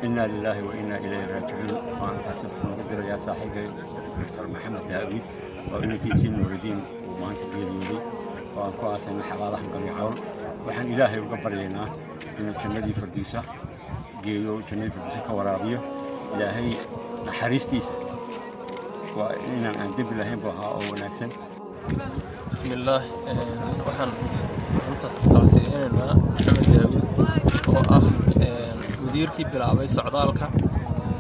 إنا لله وإنا إليه راجعون. وأنت صدق نقدر يا صاحبي دكتور محمد داوود وإنك يسين نور الدين وأنت بيدي وأنكو أصلا حلال حقا يحاول وحن إلهي وقبر لنا إن الجنة فرديسة جيو جنة فرديسة كورابية إلهي حريستيس وإن عندي بالله بها أو نكسن. بسم الله. وحن أنت تعطينا محمد داوود مديركي بلعبي سعدالك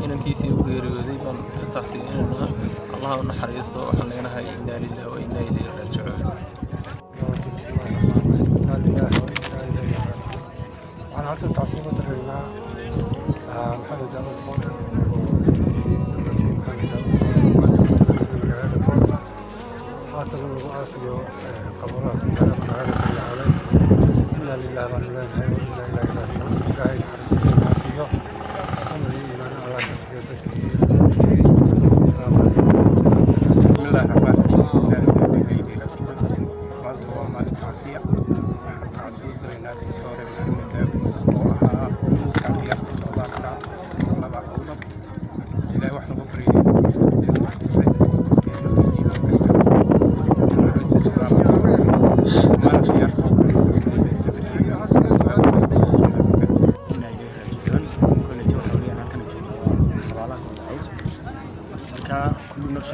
inankiisii u geeriyooday baan ka taxsiinaynaa Allah u naxariisto waxaan leenahay inna lillahi wa inna ilayhi raaji'uun. waxaan halkan tacsiin u diraynaa maxamed daawud qoodan حاطر الرؤاسي قبرات الحلقة على العالم. إنا لله وإنا إليه راجعون. قاعد الرؤاسية أمري إلى أن أرى تسجيل السلام عليكم. بسم الله الرحمن الرحيم. إنا لله وإنا إليه راجعون. وأنت وما التعصية تعصية لنا دكتور محمد داوود وأها تعطي اختصاصات ما بعد أوضب إلى واحد غبري كل نفس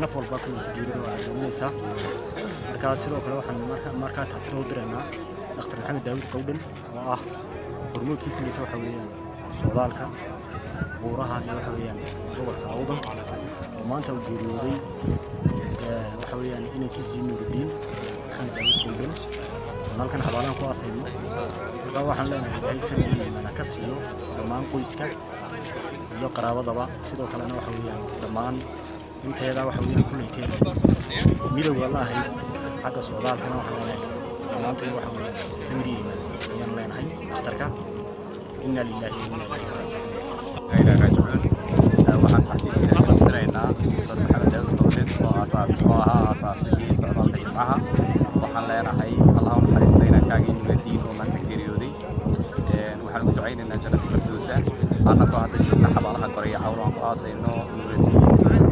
نفر باكل تجيره وعلميسا marka sidoo kale waxaan markaa taasoo direena Dr. Maxamed Daawud Qowdhan oo ah hormuudkii kulliga waxa weeyaan Soomaalika buuraha iyo waxa weeyaan gobolka Awdal oo maanta uu geeriyooday waxa weeyaan inankiisii Nuuridiin Maxamed Daawud Qowdhan halkan xabaalan ku aasayno marka waxaan leenahay ilaahay sameeyay ka siiyo dhammaan qoyska iyo qaraabadaba sidoo kalena waxa weeyaan dhammaan inteeda waxa weeyaan kulligeed midowga Allah xagga Soomaalkana waxa leenahay dhammaantood waxa weeyaan samiriyeen ayaan leenahay dhakhtarka inna lillahi wa inna ilayhi raaji'uun. waxaan taxsiin diraynaa Dr. Maxamed Daawud Qowdhan oo aasaasigii socdaalka jimcaha waxaan leenahay Allah u naxariisto inankaaga Nuuridiin oo maanta geeriyooday waxaan ugu ducaynaynaa jannada firdawsa annagoo hadda joogna xabaalaha Qoraya Cawlo aan ku aasayno Nuuridiin